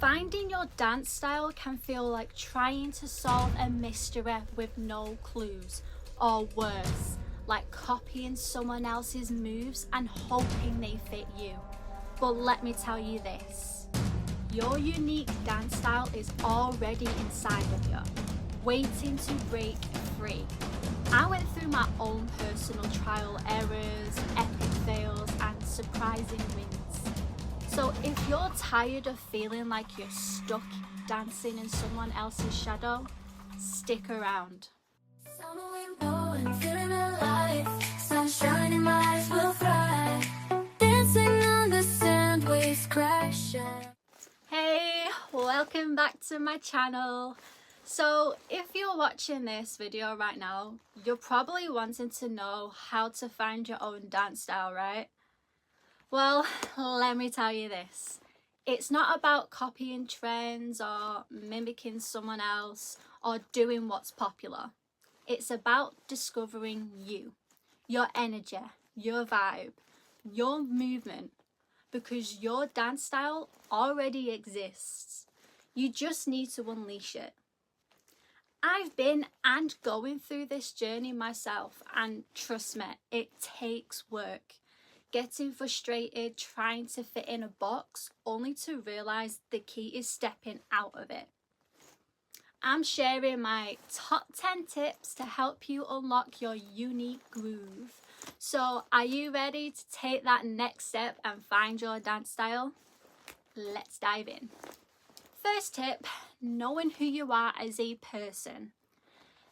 Finding your dance style can feel like trying to solve a mystery with no clues, or worse, like copying someone else's moves and hoping they fit you. But let me tell you this, your unique dance style is already inside of you, waiting to break free. I went through my own personal trial errors, epic fails, and surprising wins. So if you're tired of feeling like you're stuck dancing in someone else's shadow, stick around. Summer wind blowing, feeling alive. Sunshine in my eyes will thrive. Dancing on the sand, waves crashing. Hey, welcome back to my channel. So if you're watching this video right now, you're probably wanting to know how to find your own dance style, right? Well, let me tell you this. It's not about copying trends or mimicking someone else or doing what's popular. It's about discovering you, your energy, your vibe, your movement, because your dance style already exists. You just need to unleash it. I've been and going through this journey myself, and trust me, it takes work. Getting frustrated, trying to fit in a box, only to realise the key is stepping out of it. I'm sharing my top 10 tips to help you unlock your unique groove. So are you ready to take that next step and find your dance style? Let's dive in. First tip, knowing who you are as a person.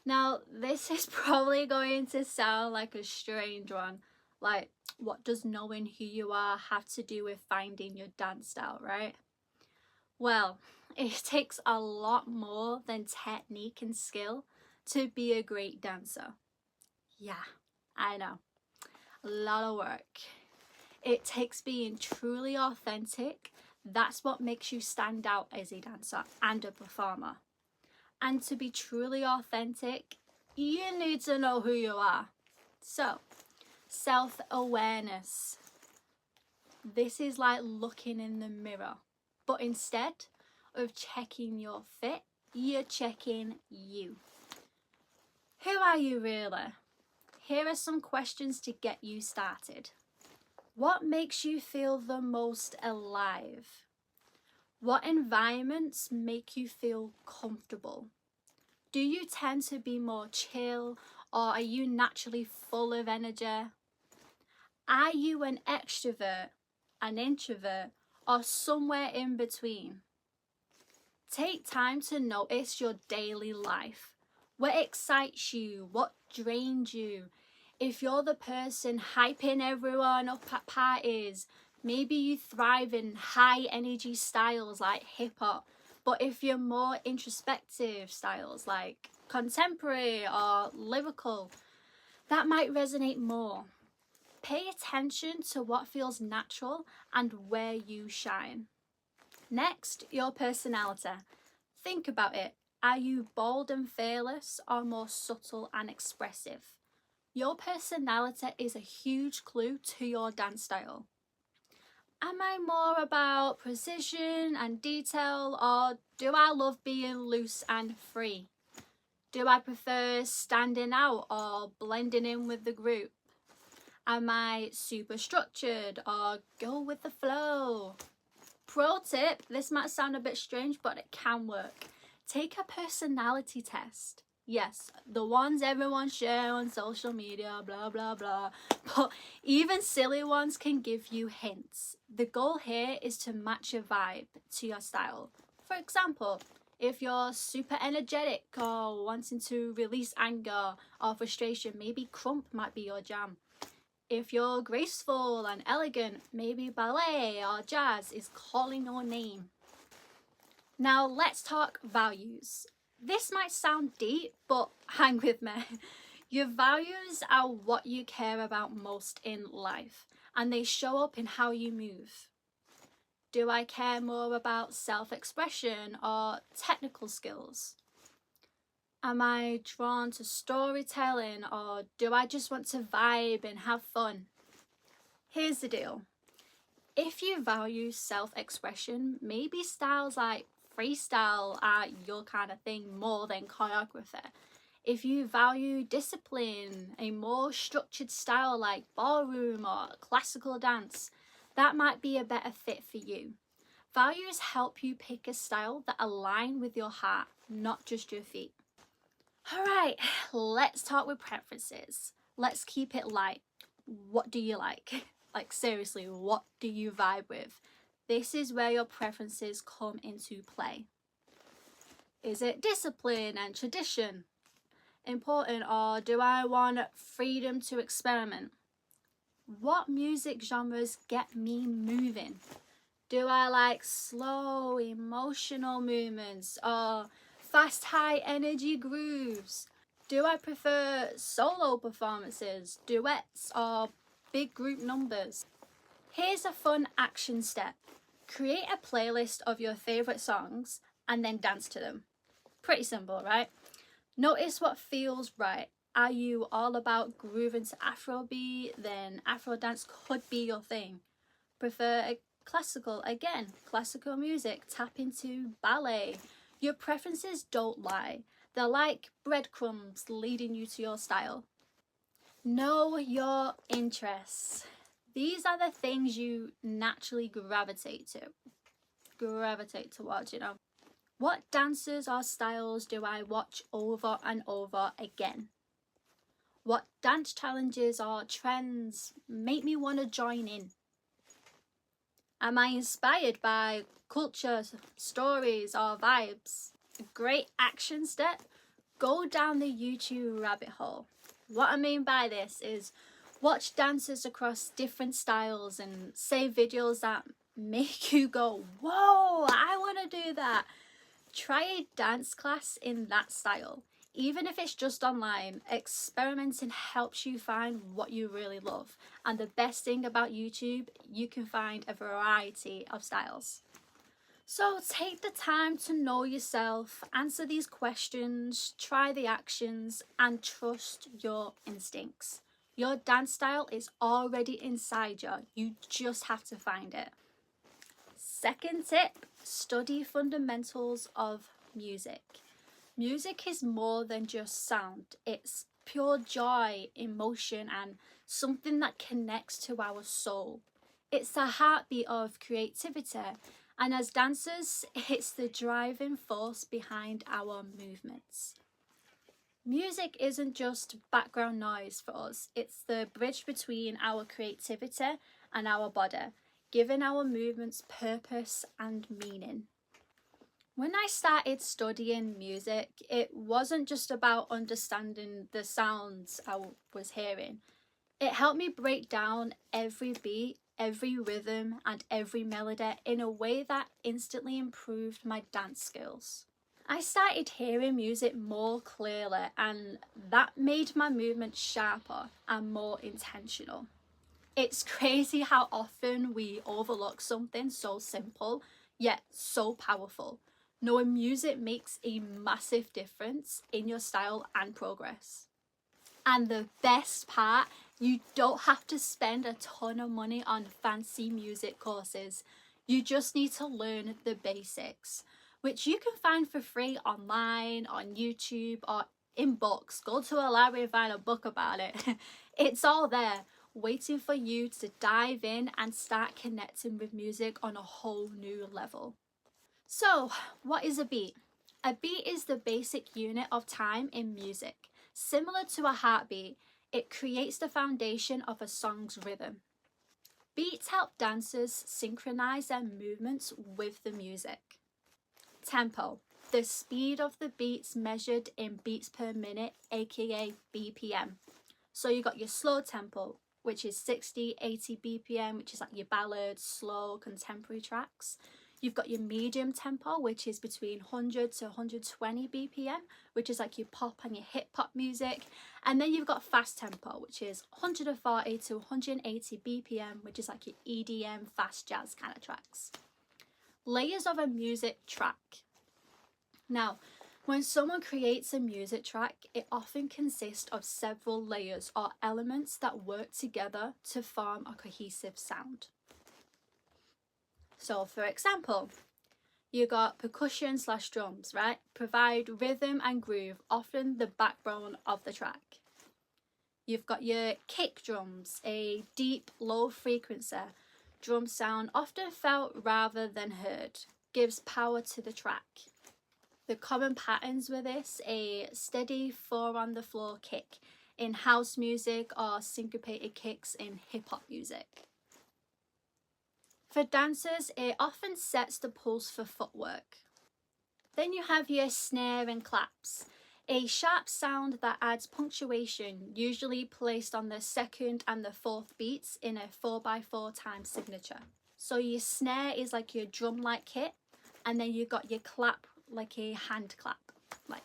Now, this is probably going to sound like a strange one. Like, what does knowing who you are have to do with finding your dance style, right? Well, it takes a lot more than technique and skill to be a great dancer. Yeah, I know. A lot of work. It takes being truly authentic. That's what makes you stand out as a dancer and a performer. And to be truly authentic, you need to know who you are. So, self-awareness. This is like looking in the mirror, but instead of checking your fit, you're checking you. Who are you really? Here are some questions to get you started. What makes you feel the most alive? What environments make you feel comfortable? Do you tend to be more chill, or are you naturally full of energy? Are you an extrovert, an introvert, or somewhere in between? Take time to notice your daily life. What excites you? What drains you? If you're the person hyping everyone up at parties, maybe you thrive in high energy styles like hip hop. But if you're more introspective styles like contemporary or lyrical, that might resonate more. Pay attention to what feels natural and where you shine. Next, your personality. Think about it. Are you bold and fearless or more subtle and expressive? Your personality is a huge clue to your dance style. Am I more about precision and detail, or do I love being loose and free? Do I prefer standing out or blending in with the group? Am I super structured or go with the flow? Pro tip, this might sound a bit strange, but it can work. Take a personality test. Yes, the ones everyone share on social media, blah, blah, blah. But even silly ones can give you hints. The goal here is to match your vibe to your style. For example, if you're super energetic or wanting to release anger or frustration, maybe crump might be your jam. If you're graceful and elegant, maybe ballet or jazz is calling your name. Now let's talk values. This might sound deep, but hang with me. Your values are what you care about most in life, and they show up in how you move. Do I care more about self-expression or technical skills? Am I drawn to storytelling, or do I just want to vibe and have fun? Here's the deal. If you value self-expression, maybe styles like freestyle are your kind of thing more than choreography. If you value discipline, a more structured style like ballroom or classical dance, that might be a better fit for you. Values help you pick a style that align with your heart, not just your feet. All right, let's talk with preferences. Let's keep it light. What do you like? Like seriously, what do you vibe with? This is where your preferences come into play. Is it discipline and tradition important, or do I want freedom to experiment? What music genres get me moving? Do I like slow emotional movements or fast high energy grooves? Do I prefer solo performances, duets, or big group numbers? Here's a fun action step. Create a playlist of your favourite songs and then dance to them. Pretty simple, right? Notice what feels right. Are you all about grooving to Afrobeat? Then Afro dance could be your thing. Prefer a classical? Again, classical music. Tap into ballet. Your preferences don't lie. They're like breadcrumbs leading you to your style. Know your interests. These are the things you naturally gravitate towards, you know. What dances or styles do I watch over and over again? What dance challenges or trends make me want to join in? Am I inspired by culture, stories, or vibes? A great action step, go down the YouTube rabbit hole. What I mean by this is watch dancers across different styles and save videos that make you go, whoa, I want to do that. Try a dance class in that style. Even if it's just online, experimenting helps you find what you really love. And the best thing about YouTube, you can find a variety of styles. So take the time to know yourself, answer these questions, try the actions, and trust your instincts. Your dance style is already inside you. You just have to find it. Second tip, study fundamentals of music. Music is more than just sound. It's pure joy, emotion, and something that connects to our soul. It's the heartbeat of creativity, and as dancers, it's the driving force behind our movements. Music isn't just background noise for us, it's the bridge between our creativity and our body, giving our movements purpose and meaning. When I started studying music, it wasn't just about understanding the sounds I was hearing. It helped me break down every beat, every rhythm, and every melody in a way that instantly improved my dance skills. I started hearing music more clearly, and that made my movements sharper and more intentional. It's crazy how often we overlook something so simple, yet so powerful. Knowing music makes a massive difference in your style and progress. And the best part, you don't have to spend a ton of money on fancy music courses. You just need to learn the basics, which you can find for free online, on YouTube, or in books. Go to a library and find a book about it. It's all there, waiting for you to dive in and start connecting with music on a whole new level. So, what is a beat? A beat is the basic unit of time in music. Similar to a heartbeat, it creates the foundation of a song's rhythm. Beats help dancers synchronize their movements with the music. Tempo, the speed of the beats measured in beats per minute, aka BPM. So you got your slow tempo, which is 60, 80 BPM, which is like your ballads, slow, contemporary tracks. You've got your medium tempo, which is between 100 to 120 BPM, which is like your pop and your hip hop music. And then you've got fast tempo, which is 140 to 180 BPM, which is like your EDM, fast jazz kind of tracks. Layers of a music track. Now, when someone creates a music track, it often consists of several layers or elements that work together to form a cohesive sound. So for example, you got percussion slash drums, right? Provide rhythm and groove, often the backbone of the track. You've got your kick drums, a deep, low frequency drum sound, often felt rather than heard, gives power to the track. The common patterns with this, a steady 4 on the floor kick in house music or syncopated kicks in hip hop music. For dancers, it often sets the pulse for footwork. Then you have your snare and claps, a sharp sound that adds punctuation, usually placed on the second and the fourth beats in a 4x4 time signature. So your snare is like your drum-like kit, and then you got your clap like a hand clap. Like.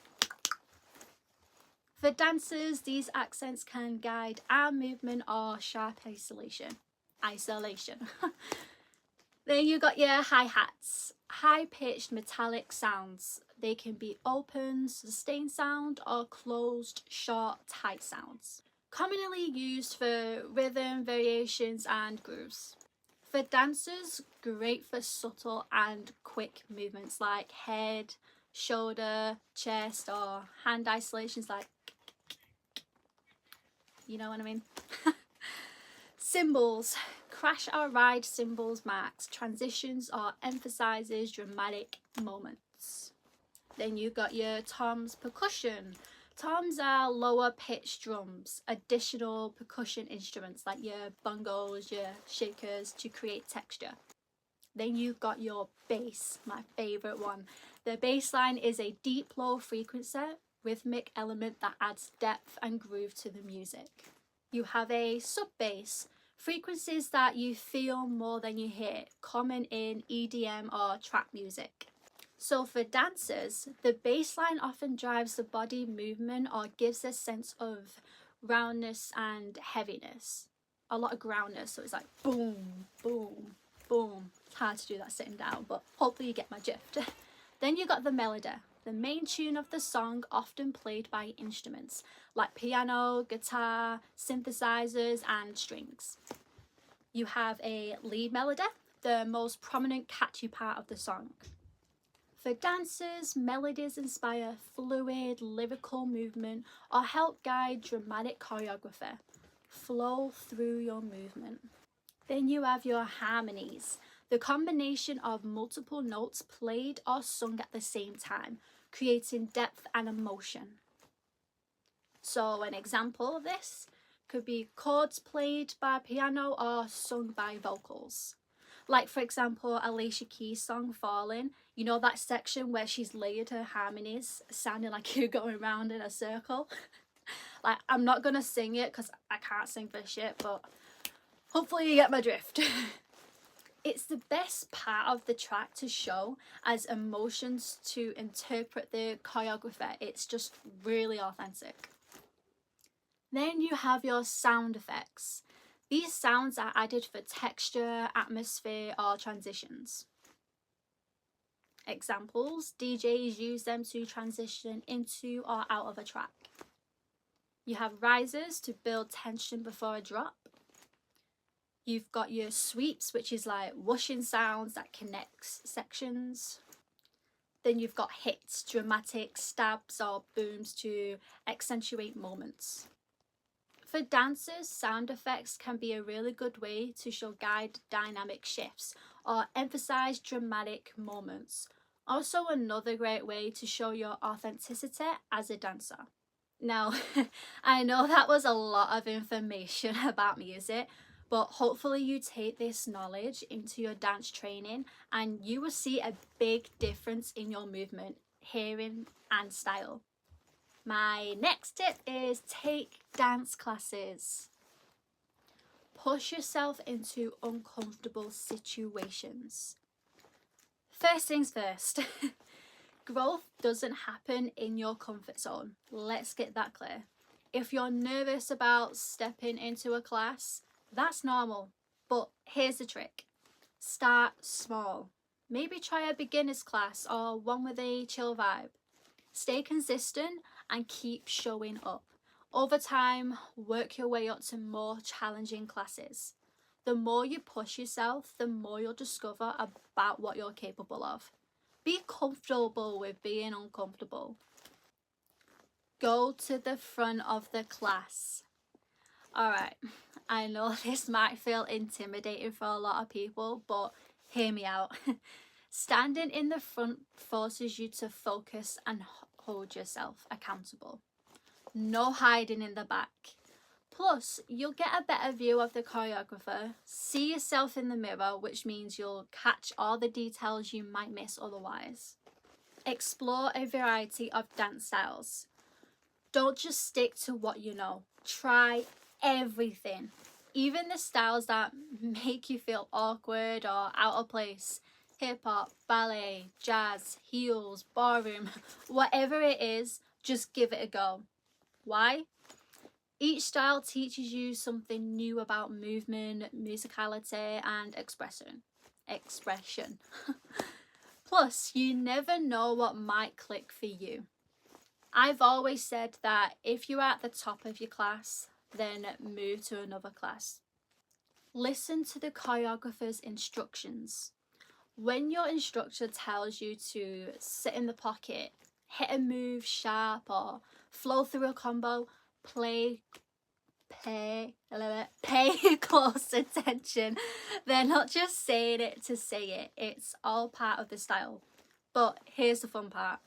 For dancers, these accents can guide arm movement or sharp isolation. Then you got your hi-hats, high-pitched metallic sounds. They can be open, sustained sound, or closed, short, tight sounds. Commonly used for rhythm variations and grooves. For dancers, great for subtle and quick movements like head, shoulder, chest, or hand isolations like, you know what I mean? Cymbals. Crash or ride cymbals marks transitions or emphasizes dramatic moments. Then you got your toms percussion. Toms are lower pitched drums, additional percussion instruments like your bongos, your shakers to create texture. Then you got your bass, my favorite one. The bass line is a deep low frequency rhythmic element that adds depth and groove to the music. You have a sub bass, frequencies that you feel more than you hear, common in EDM or trap music. So for dancers, the bass line often drives the body movement or gives a sense of roundness and heaviness. A lot of groundness, so it's like boom, boom, boom. It's hard to do that sitting down, but hopefully you get my drift. Then you got the melody, the main tune of the song, often played by instruments like piano, guitar, synthesizers, and strings. You have a lead melody, the most prominent catchy part of the song. For dancers, melodies inspire fluid, lyrical movement or help guide dramatic choreography. Flow through your movement. Then you have your harmonies, the combination of multiple notes played or sung at the same time, creating depth and emotion. So an example of this could be chords played by piano or sung by vocals. Like for example, Alicia Keys' song Falling, you know that section where she's layered her harmonies, sounding like you're going around in a circle? Like, I'm not gonna sing it because I can't sing for shit, but hopefully you get my drift. It's the best part of the track to show as emotions to interpret the choreography. It's just really authentic. Then you have your sound effects. These sounds are added for texture, atmosphere, or transitions. Examples, DJs use them to transition into or out of a track. You have risers to build tension before a drop. You've got your sweeps, which is like whooshing sounds that connects sections. Then you've got hits, dramatic stabs or booms to accentuate moments. For dancers, sound effects can be a really good way to show guide dynamic shifts or emphasize dramatic moments. Also another great way to show your authenticity as a dancer. Now, I know that was a lot of information about music, but hopefully you take this knowledge into your dance training and you will see a big difference in your movement, hearing and style. My next tip is take dance classes. Push yourself into uncomfortable situations. First things first, growth doesn't happen in your comfort zone. Let's get that clear. If you're nervous about stepping into a class, that's normal, but here's the trick. Start small. Maybe try a beginner's class or one with a chill vibe. Stay consistent and keep showing up. Over time, work your way up to more challenging classes. The more you push yourself, the more you'll discover about what you're capable of. Be comfortable with being uncomfortable. Go to the front of the class. Alright, I know this might feel intimidating for a lot of people, but hear me out. Standing in the front forces you to focus and hold yourself accountable. No hiding in the back. Plus, you'll get a better view of the choreographer, see yourself in the mirror, which means you'll catch all the details you might miss otherwise. Explore a variety of dance styles. Don't just stick to what you know. Try everything. Even the styles that make you feel awkward or out of place. Hip hop, ballet, jazz, heels, ballroom, whatever it is, just give it a go. Why? Each style teaches you something new about movement, musicality, and expression. Plus, you never know what might click for you. I've always said that if you're at the top of your class, then move to another class. Listen to the choreographer's instructions. When your instructor tells you to sit in the pocket, hit a move sharp, or flow through a combo, pay close attention. They're not just saying it to say it. It's all part of the style. But here's the fun part.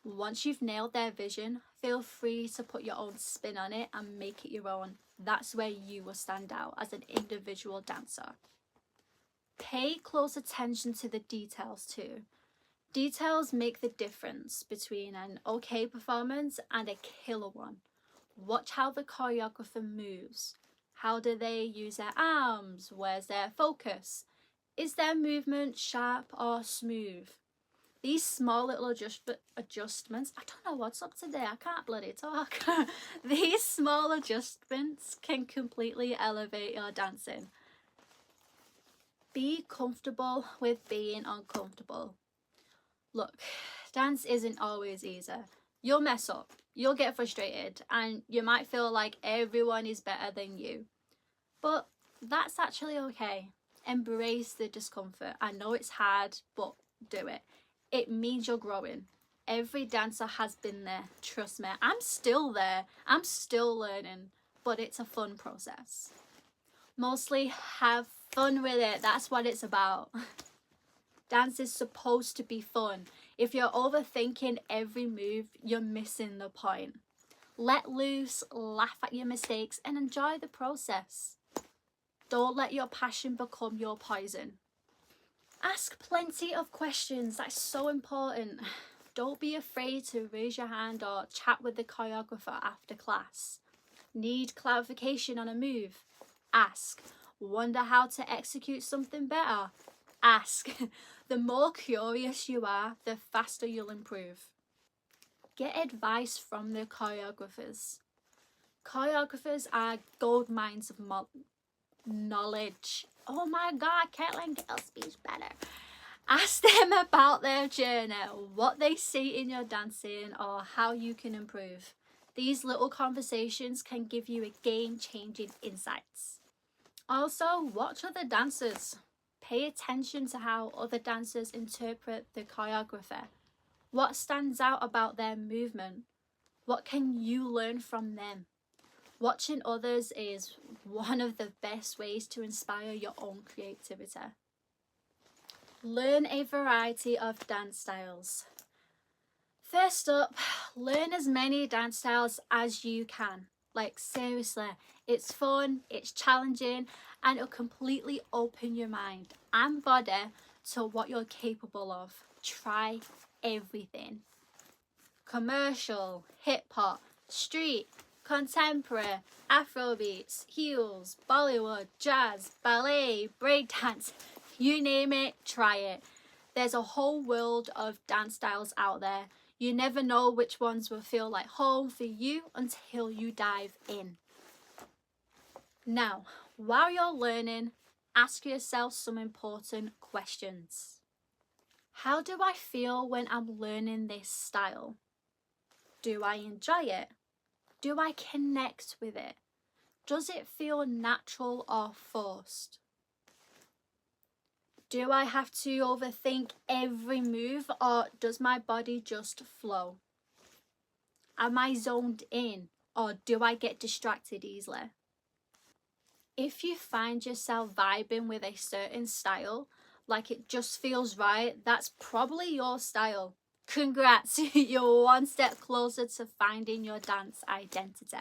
Once you've nailed their vision, feel free to put your own spin on it and make it your own. That's where you will stand out as an individual dancer. Pay close attention to the details too. Details make the difference between an okay performance and a killer one. Watch how the choreographer moves. How do they use their arms? Where's their focus? Is their movement sharp or smooth? These small little adjustments, I don't know what's up today, I can't bloody talk. These small adjustments can completely elevate your dancing. Be comfortable with being uncomfortable. Look, dance isn't always easy. You'll mess up, you'll get frustrated, and you might feel like everyone is better than you. But that's actually okay. Embrace the discomfort. I know it's hard, but do it. It means you're growing. Every dancer has been there, trust me. I'm still there, I'm still learning, but it's a fun process. Mostly have fun with it, that's what it's about. Dance is supposed to be fun. If you're overthinking every move, you're missing the point. Let loose, laugh at your mistakes, and enjoy the process. Don't let your passion become your poison. Ask plenty of questions, that's so important. Don't be afraid to raise your hand or chat with the choreographer after class. Need clarification on a move? Ask. Wonder how to execute something better? Ask. The more curious you are, the faster you'll improve. Get advice from the choreographers. Choreographers are gold mines of knowledge. Oh my god, can't let girls speak better. Ask them about their journey, what they see in your dancing, or how you can improve. These little conversations can give you a game-changing insights. Also, watch other dancers. Pay attention to how other dancers interpret the choreography. What stands out about their movement? What can you learn from them? Watching others is one of the best ways to inspire your own creativity. Learn a variety of dance styles. First up, learn as many dance styles as you can. Like seriously, it's fun, it's challenging, and it'll completely open your mind and body to what you're capable of. Try everything. Commercial, hip hop, street, contemporary, Afrobeats, heels, Bollywood, jazz, ballet, breakdance, you name it, try it. There's a whole world of dance styles out there. You never know which ones will feel like home for you until you dive in. Now, while you're learning, ask yourself some important questions. How do I feel when I'm learning this style? Do I enjoy it? Do I connect with it? Does it feel natural or forced? Do I have to overthink every move, or does my body just flow? Am I zoned in, or do I get distracted easily? If you find yourself vibing with a certain style, like it just feels right, that's probably your style. Congrats, you're one step closer to finding your dance identity.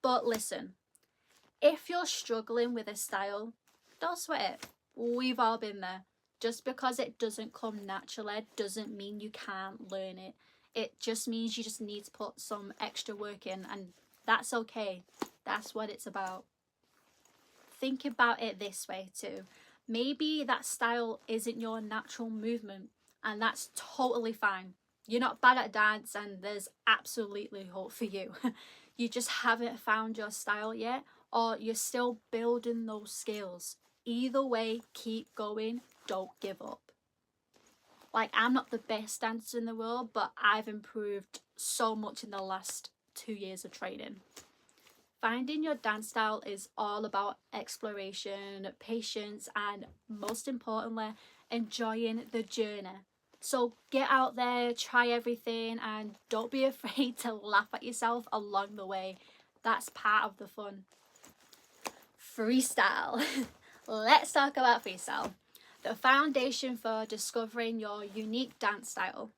But listen, if you're struggling with a style, don't sweat it. We've all been there. Just because it doesn't come naturally doesn't mean you can't learn it. It just means you just need to put some extra work in, and that's okay. That's what it's about. Think about it this way too. Maybe that style isn't your natural movement, and that's totally fine. You're not bad at dance, and there's absolutely hope for you. You just haven't found your style yet, or you're still building those skills. Either way, keep going, don't give up. Like, I'm not the best dancer in the world, but I've improved so much in the last 2 years of training. Finding your dance style is all about exploration, patience, and most importantly, enjoying the journey. So get out there, try everything, and don't be afraid to laugh at yourself along the way. That's part of the fun. Freestyle. Let's talk about freestyle, the foundation for discovering your unique dance style.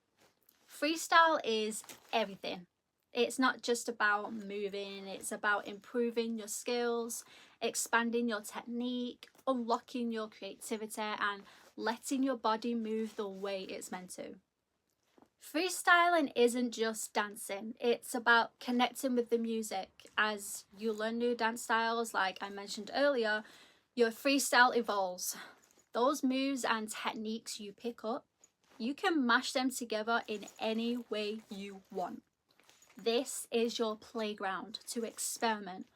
Freestyle is everything. It's not just about moving, it's about improving your skills, expanding your technique, unlocking your creativity, and letting your body move the way it's meant to. Freestyling isn't just dancing, it's about connecting with the music. As you learn new dance styles, like I mentioned earlier, your freestyle evolves. Those moves and techniques you pick up, you can mash them together in any way you want. This is your playground to experiment,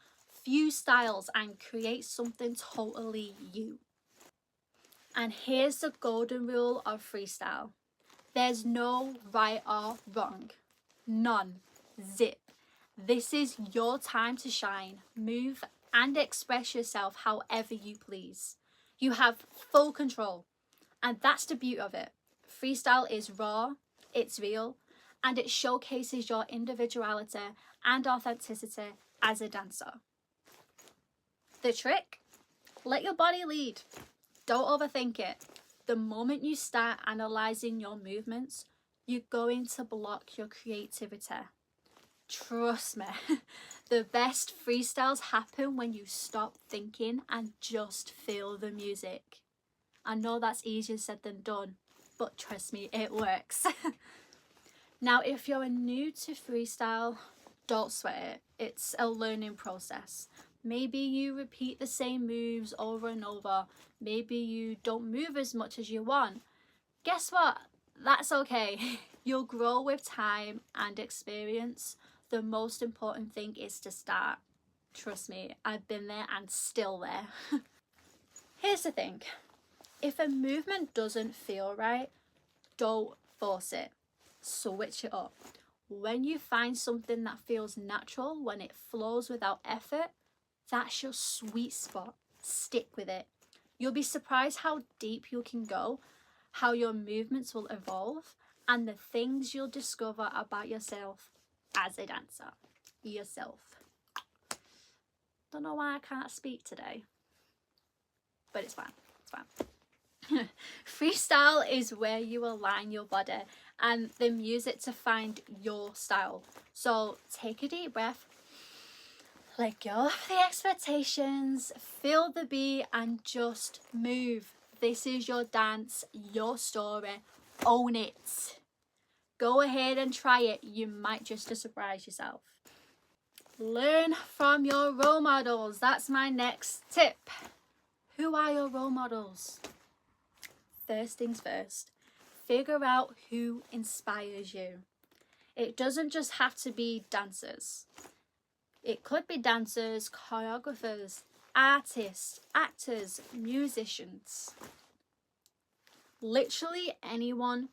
fuse styles, and create something totally you. And here's the golden rule of freestyle. There's no right or wrong. None. Zip. This is your time to shine, move, and express yourself however you please. You have full control, and that's the beauty of it. Freestyle is raw, it's real, and it showcases your individuality and authenticity as a dancer. The trick? Let your body lead. Don't overthink it. The moment you start analysing your movements, you're going to block your creativity. Trust me, the best freestyles happen when you stop thinking and just feel the music. I know that's easier said than done, but trust me, it works. Now, if you're new to freestyle, don't sweat it. It's a learning process. Maybe you repeat the same moves over and over. Maybe you don't move as much as you want. Guess what? That's okay. You'll grow with time and experience. The most important thing is to start. Trust me, I've been there and still there. Here's the thing. If a movement doesn't feel right, don't force it. Switch it up. When you find something that feels natural, when it flows without effort, that's your sweet spot. Stick with it. You'll be surprised how deep you can go, how your movements will evolve, and the things you'll discover about yourself as a dancer. Yourself. Don't know why I can't speak today, but it's fine. It's fine. Freestyle is where you align your body and the music to find your style. So take a deep breath, let go of the expectations, feel the beat, and just move. This is your dance, your story. Own it. Go ahead and try it. You might just surprise yourself. Learn from your role models. That's my next tip. Who are your role models? First things first, figure out who inspires you. It doesn't just have to be dancers. It could be dancers, choreographers, artists, actors, musicians. Literally anyone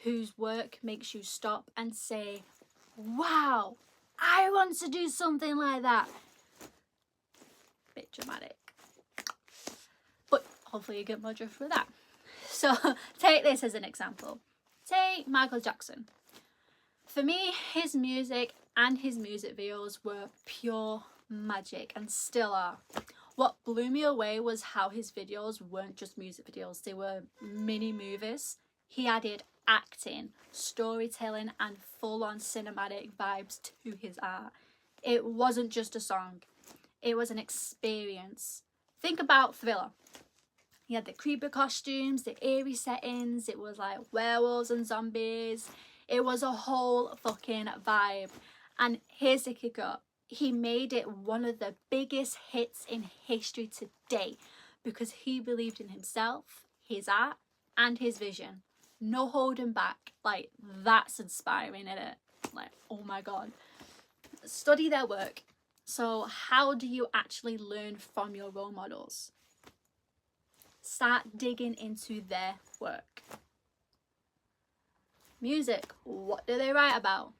whose work makes you stop and say, wow, I want to do something like that. Bit dramatic. But hopefully you get more drift with that. So take this as an example. Take Michael Jackson. For me, his music and his music videos were pure magic and still are. What blew me away was how his videos weren't just music videos, they were mini movies. He added acting, storytelling, and full-on cinematic vibes to his art. It wasn't just a song, it was an experience. Think about Thriller. He had the creepy costumes, the eerie settings, it was like werewolves and zombies. It was a whole fucking vibe. And here's the kicker. He made it one of the biggest hits in history today because he believed in himself, his art, and his vision. No holding back. Like, that's inspiring, isn't it? Like, oh my god. Study their work. So how do you actually learn from your role models? Start digging into their work. Music. What do they write about?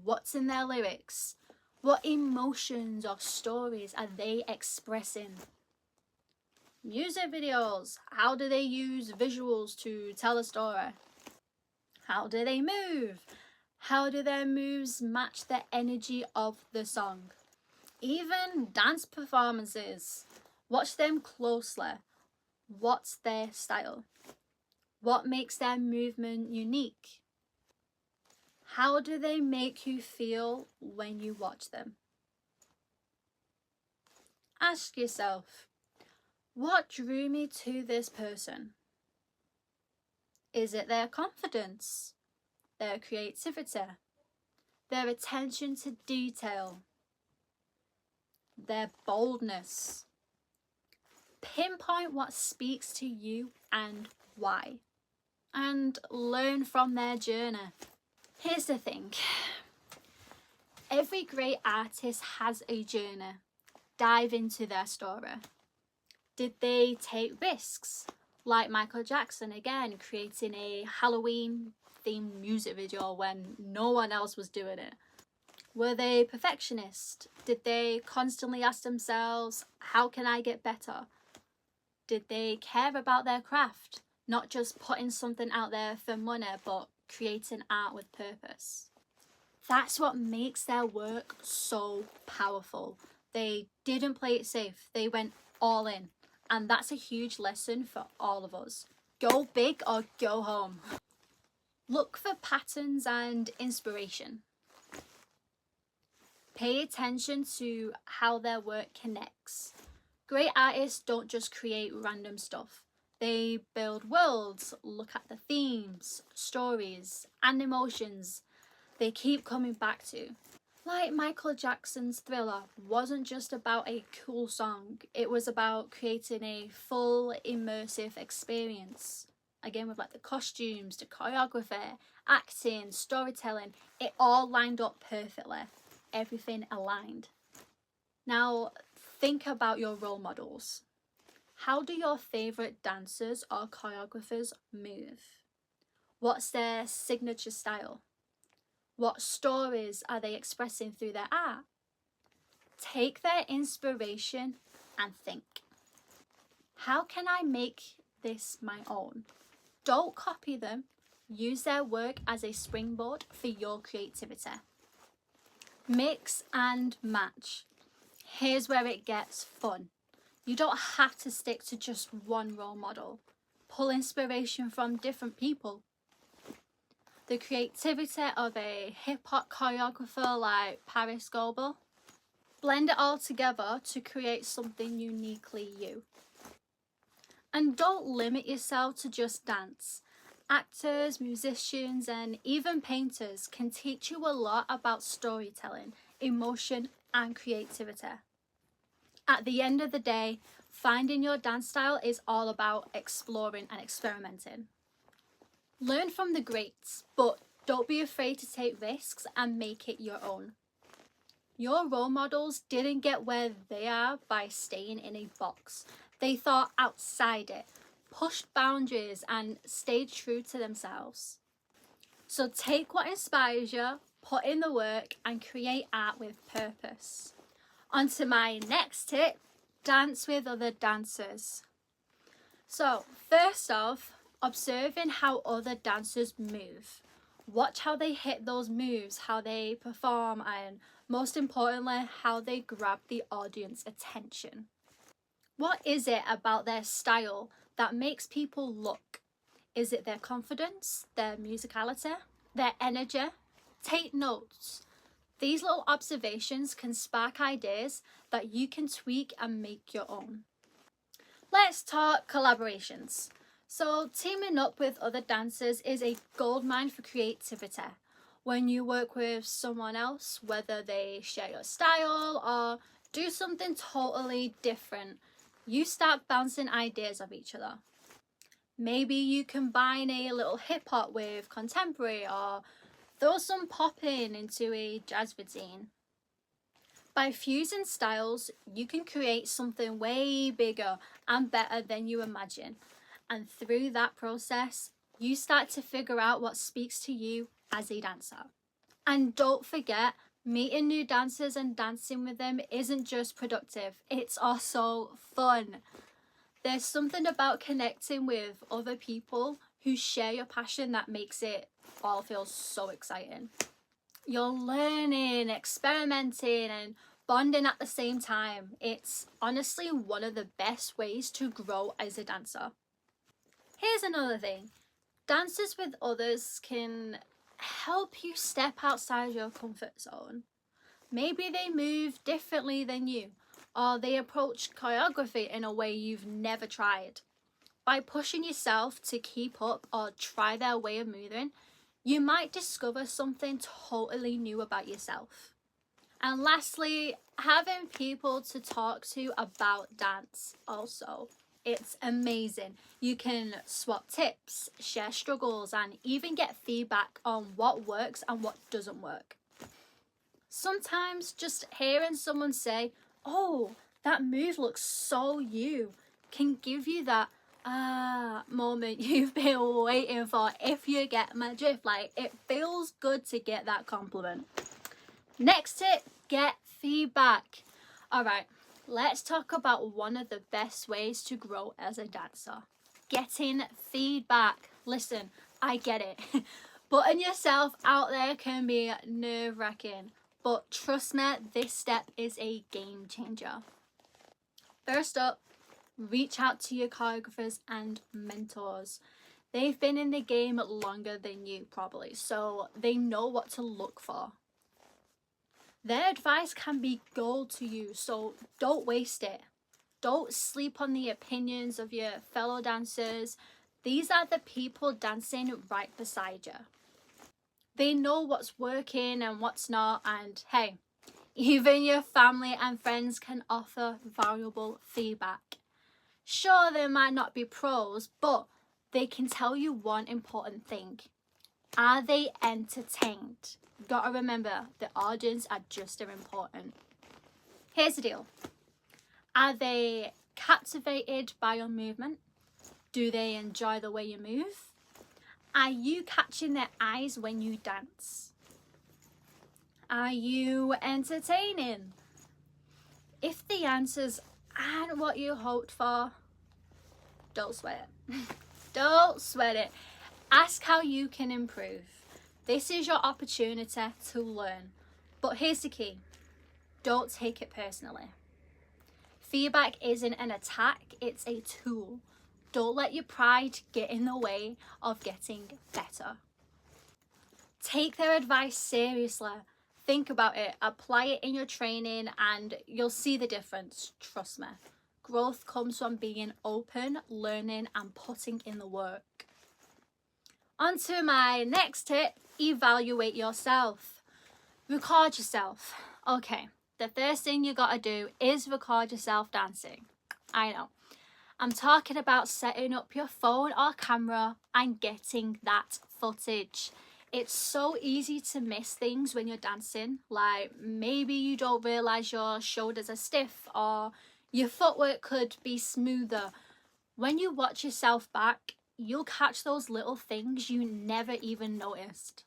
What's in their lyrics? What emotions or stories are they expressing? Music videos. How do they use visuals to tell a story? How do they move? How do their moves match the energy of the song? Even dance performances. Watch them closely. What's their style? What makes their movement unique? How do they make you feel when you watch them? Ask yourself, what drew me to this person? Is it their confidence, their creativity, their attention to detail, their boldness? Pinpoint what speaks to you and why, and learn from their journey. Here's the thing. Every great artist has a journey. Dive into their story. Did they take risks? Like Michael Jackson, again, creating a Halloween themed music video when no one else was doing it. Were they perfectionist? Did they constantly ask themselves, how can I get better? Did they care about their craft? Not just putting something out there for money, but creating art with purpose. That's what makes their work so powerful. They didn't play it safe, they went all in. And that's a huge lesson for all of us. Go big or go home. Look for patterns and inspiration. Pay attention to how their work connects. Great artists don't just create random stuff. They build worlds, look at the themes, stories, and emotions they keep coming back to. Like Michael Jackson's Thriller wasn't just about a cool song, it was about creating a full immersive experience. Again, with like the costumes, the choreography, acting, storytelling, it all lined up perfectly. Everything aligned. Now, think about your role models. How do your favourite dancers or choreographers move? What's their signature style? What stories are they expressing through their art? Take their inspiration and think, how can I make this my own? Don't copy them. Use their work as a springboard for your creativity. Mix and match. Here's where it gets fun. You don't have to stick to just one role model. Pull inspiration from different people. The creativity of a hip-hop choreographer like Paris Goebel. Blend it all together to create something uniquely you. And don't limit yourself to just dance. Actors, musicians, and even painters can teach you a lot about storytelling, emotion, and creativity. At the end of the day, finding your dance style is all about exploring and experimenting. Learn from the greats, but don't be afraid to take risks and make it your own. Your role models didn't get where they are by staying in a box. They thought outside it, pushed boundaries, and stayed true to themselves. So take what inspires you, put in the work, and create art with purpose. On to my next tip, dance with other dancers. So, first off, observing how other dancers move. Watch how they hit those moves, how they perform, and most importantly, how they grab the audience attention. What is it about their style that makes people look? Is it their confidence, their musicality, their energy? Take notes. These little observations can spark ideas that you can tweak and make your own. Let's talk collaborations. So, teaming up with other dancers is a goldmine for creativity. When you work with someone else, whether they share your style or do something totally different, you start bouncing ideas off each other. Maybe you combine a little hip hop with contemporary or throw some pop into a jazz routine. By fusing styles, you can create something way bigger and better than you imagine. And through that process, you start to figure out what speaks to you as a dancer. And don't forget, meeting new dancers and dancing with them isn't just productive, it's also fun. There's something about connecting with other people who share your passion that makes it all feel so exciting. You're learning, experimenting, and bonding at the same time. It's honestly one of the best ways to grow as a dancer. Here's another thing. Dances with others can help you step outside your comfort zone. Maybe they move differently than you, or they approach choreography in a way you've never tried. By pushing yourself to keep up or try their way of moving, you might discover something totally new about yourself. And lastly, having people to talk to about dance also. It's amazing. You can swap tips, share struggles, and even get feedback on what works and what doesn't work. Sometimes just hearing someone say, "Oh, that move looks so you," can give you that moment you've been waiting for, if you get my drift. Like, it feels good to get that compliment. Next tip, get feedback. All right, let's talk about one of the best ways to grow as a dancer. Getting feedback. Listen, I get it. Putting yourself out there can be nerve-wracking, but trust me, this step is a game changer. First up, reach out to your choreographers and mentors. They've been in the game longer than you probably, so they know what to look for. Their advice can be gold to you, so don't waste it. Don't sleep on the opinions of your fellow dancers. These are the people dancing right beside you. They know what's working and what's not, and hey, even your family and friends can offer valuable feedback. Sure, they might not be pros, but they can tell you one important thing. Are they entertained? Gotta remember, the audience are just as important. Here's the deal. Are they captivated by your movement? Do they enjoy the way you move? Are you catching their eyes when you dance? Are you entertaining? If the answers aren't what you hoped for, don't sweat it. Don't sweat it. Ask how you can improve. This is your opportunity to learn. But here's the key. Don't take it personally. Feedback isn't an attack, it's a tool. Don't let your pride get in the way of getting better. Take their advice seriously. Think about it, apply it in your training, and you'll see the difference. Trust me. Growth comes from being open, learning, and putting in the work. On to my next tip, evaluate yourself. Record yourself. Okay, the first thing you gotta do is record yourself dancing. I know. I'm talking about setting up your phone or camera and getting that footage. It's so easy to miss things when you're dancing, like maybe you don't realise your shoulders are stiff or your footwork could be smoother. When you watch yourself back, you'll catch those little things you never even noticed.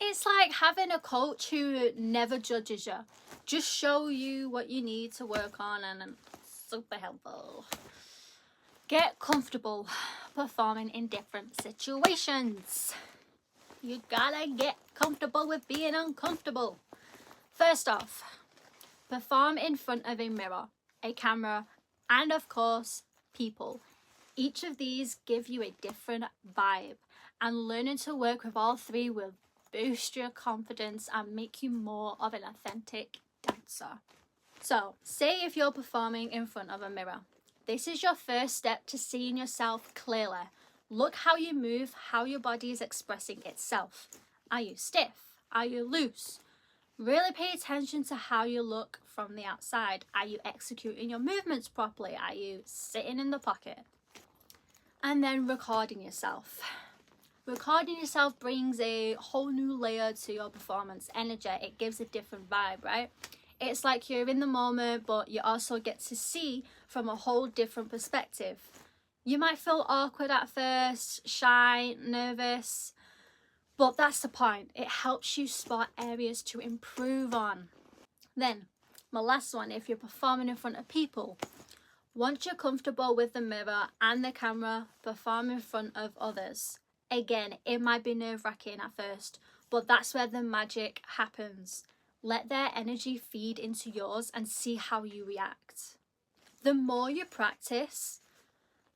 It's like having a coach who never judges you, just show you what you need to work on, and super helpful. Get comfortable performing in different situations. You gotta get comfortable with being uncomfortable. First off, perform in front of a mirror, a camera, and of course, people. Each of these give you a different vibe, and learning to work with all three will boost your confidence and make you more of an authentic dancer. So, say if you're performing in front of a mirror, this is your first step to seeing yourself clearly. Look how you move, how your body is expressing itself. Are you stiff? Are you loose? Really pay attention to how you look from the outside. Are you executing your movements properly? Are you sitting in the pocket? And then recording yourself. Recording yourself brings a whole new layer to your performance energy. It gives a different vibe, right? It's like you're in the moment, but you also get to see from a whole different perspective. You might feel awkward at first, shy, nervous, but that's the point. It helps you spot areas to improve on. Then, my last one, if you're performing in front of people, once you're comfortable with the mirror and the camera, perform in front of others. Again, it might be nerve-wracking at first, but that's where the magic happens. Let their energy feed into yours and see how you react. The more you practice,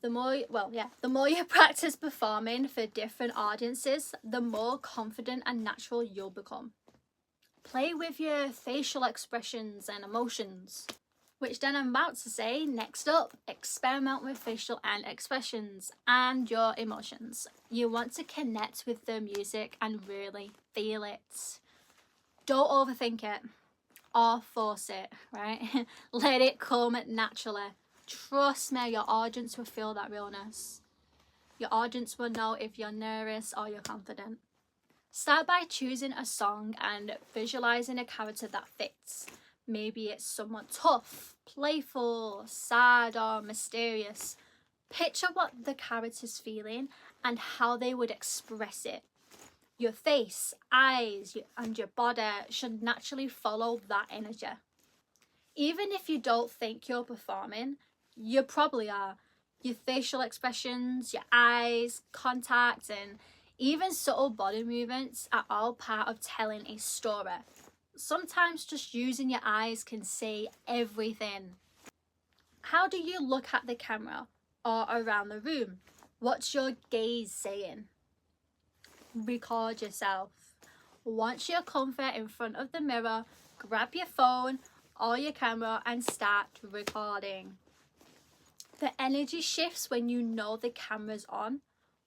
the more you practice performing for different audiences, the more confident and natural you'll become. Play with your facial expressions and emotions. Which then I'm about to say, next up, experiment with facial and expressions and your emotions. You want to connect with the music and really feel it. Don't overthink it or force it, right? Let it come naturally. Trust me, your audience will feel that realness. Your audience will know if you're nervous or you're confident. Start by choosing a song and visualizing a character that fits. Maybe it's someone tough, playful, sad, or mysterious. Picture what the character's feeling and how they would express it. Your face, eyes, and your body should naturally follow that energy. Even if you don't think you're performing, you probably are. Your facial expressions, your eyes, contact, and even subtle body movements are all part of telling a story. Sometimes just using your eyes can say everything. How do you look at the camera or around the room? What's your gaze saying? Record yourself. Once you're comfort in front of the mirror, grab your phone or your camera and start recording. The energy shifts when you know the camera's on,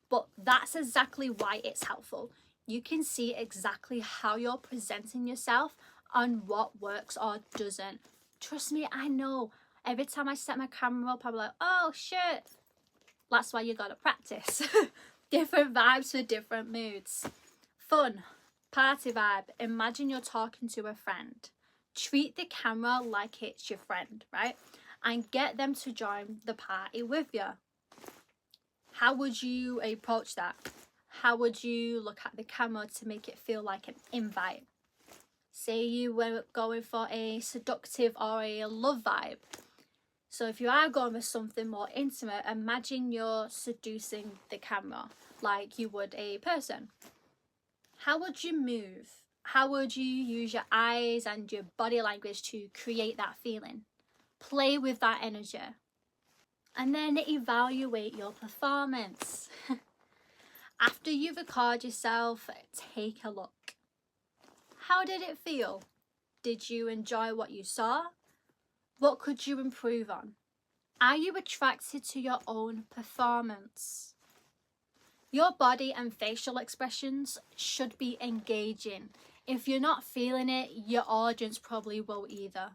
but that's exactly why it's helpful. You can see exactly how you're presenting yourself and what works or doesn't. Trust me, I know. Every time I set my camera up, I'm like, oh shit. That's why you gotta practice. Different vibes for different moods. Fun, party vibe. Imagine you're talking to a friend. Treat the camera like it's your friend, right? And get them to join the party with you. How would you approach that? How would you look at the camera to make it feel like an invite? Say you were going for a seductive or a love vibe. So if you are going for something more intimate, imagine you're seducing the camera like you would a person. How would you move? How would you use your eyes and your body language to create that feeling? Play with that energy. And then evaluate your performance. After you record yourself, take a look. How did it feel? Did you enjoy what you saw? What could you improve on? Are you attracted to your own performance? Your body and facial expressions should be engaging. If you're not feeling it, your audience probably won't either.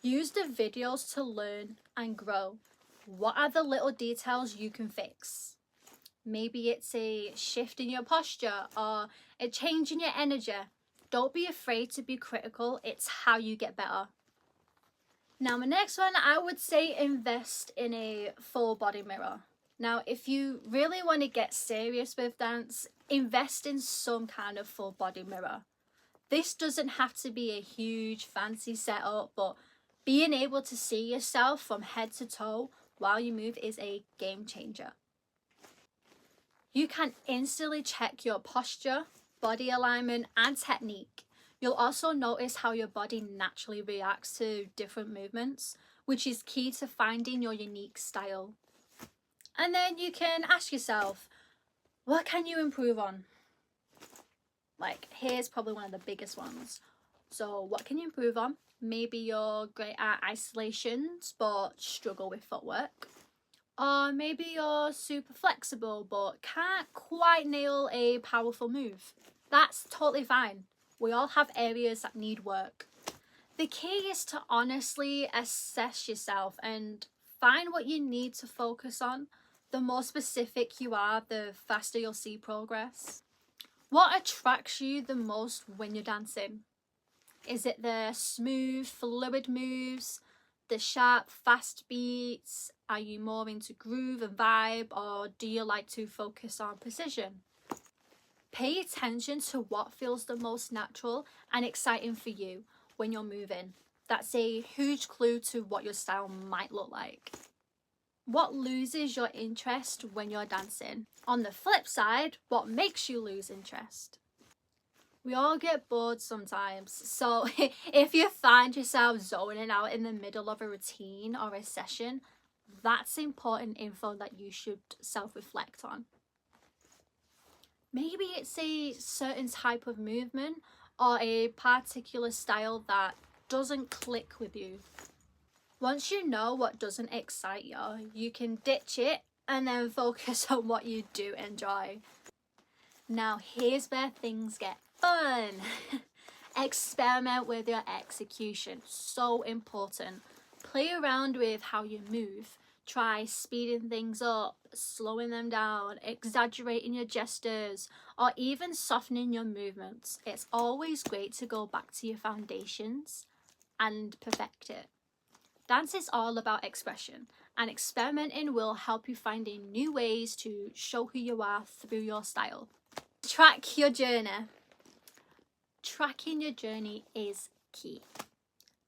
Use the videos to learn and grow. What are the little details you can fix? Maybe it's a shift in your posture or a change in your energy. Don't be afraid to be critical. It's how you get better. Now, my next one, I would say invest in a full body mirror. Now, if you really want to get serious with dance, invest in some kind of full body mirror. This doesn't have to be a huge fancy setup, but being able to see yourself from head to toe while you move is a game changer. You can instantly check your posture, body alignment, and technique. You'll also notice how your body naturally reacts to different movements, which is key to finding your unique style. And then you can ask yourself, what can you improve on? Like, here's probably one of the biggest ones. So what can you improve on? Maybe you're great at isolations but struggle with footwork. Or maybe you're super flexible but can't quite nail a powerful move. That's totally fine. We all have areas that need work. The key is to honestly assess yourself and find what you need to focus on. The more specific you are, the faster you'll see progress. What attracts you the most when you're dancing? Is it the smooth, fluid moves, the sharp, fast beats? Are you more into groove and vibe, or do you like to focus on precision? Pay attention to what feels the most natural and exciting for you when you're moving. That's a huge clue to what your style might look like. What loses your interest when you're dancing? On the flip side, what makes you lose interest? We all get bored sometimes, so if you find yourself zoning out in the middle of a routine or a session, that's important info that you should self-reflect on. Maybe it's a certain type of movement or a particular style that doesn't click with you. Once you know what doesn't excite you, you can ditch it and then focus on what you do enjoy. Now here's where things get fun. Experiment with your execution. So important. Play around with how you move. Try speeding things up, slowing them down, exaggerating your gestures, or even softening your movements. It's always great to go back to your foundations and perfect it. Dance is all about expression, and experimenting will help you find new ways to show who you are through your style. Track your journey. Tracking your journey is key.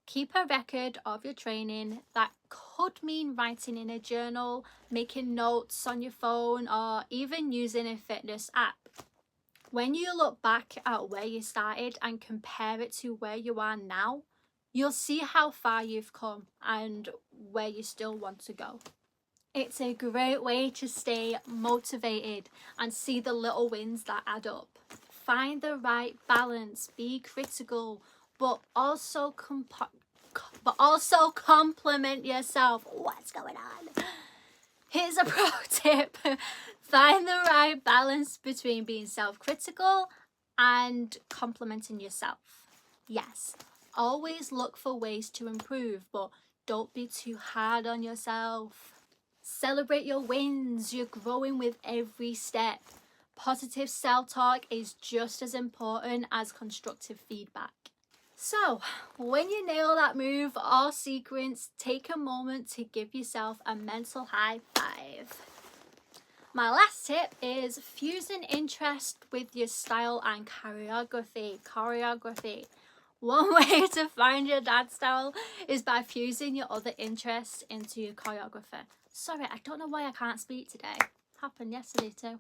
Keep a record of your training. That could mean writing in a journal, making notes on your phone, or even using a fitness app. When you look back at where you started and compare it to where you are now, you'll see how far you've come and where you still want to go. It's a great way to stay motivated and see the little wins that add up. Find the right balance, be critical, but also compliment yourself. What's going on? Here's a pro tip. Find the right balance between being self-critical and complimenting yourself. Yes, always look for ways to improve, but don't be too hard on yourself. Celebrate your wins. You're growing with every step. Positive self-talk is just as important as constructive feedback. So, when you nail that move or sequence, take a moment to give yourself a mental high five. My last tip is fusing interest with your style and choreography. One way to find your dance style is by fusing your other interests into your choreography. Sorry, I don't know why I can't speak today. Happened yesterday too.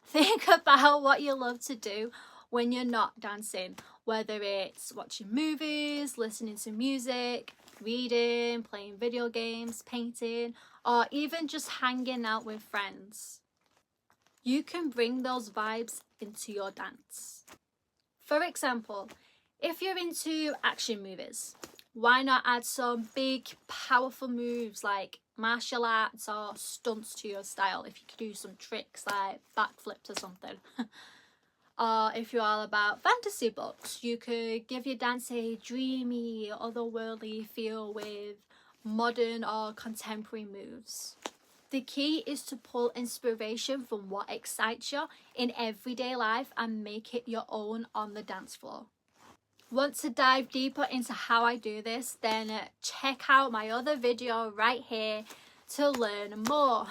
Think about what you love to do when you're not dancing, whether it's watching movies, listening to music, reading, playing video games, painting, or even just hanging out with friends. You can bring those vibes into your dance. For example, if you're into action movies, why not add some big, powerful moves like martial arts or stunts to your style? If you could do some tricks like backflips or something. Or if you're all about fantasy books, you could give your dance a dreamy, otherworldly feel with modern or contemporary moves. The key is to pull inspiration from what excites you in everyday life and make it your own on the dance floor. Want to dive deeper into how I do this? Then check out my other video right here to learn more.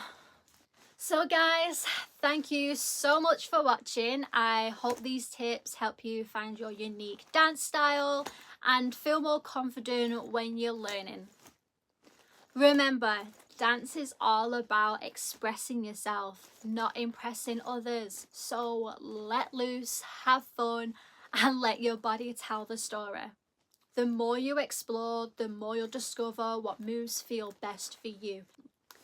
So guys, thank you so much for watching. I hope these tips help you find your unique dance style and feel more confident when you're learning. Remember, Dance is all about expressing yourself, not impressing others. So let loose, have fun, and let your body tell the story. The more you explore, the more you'll discover what moves feel best for you.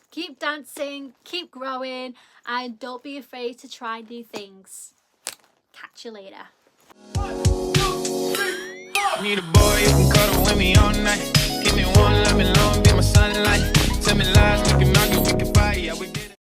Keep dancing, keep growing, and don't be afraid to try new things. Catch you later. Need a boy who can cuddle with me all night. Give me one, let me long, be my sunlight. Tell me lies, we can argue, we can fight, yeah, we did it.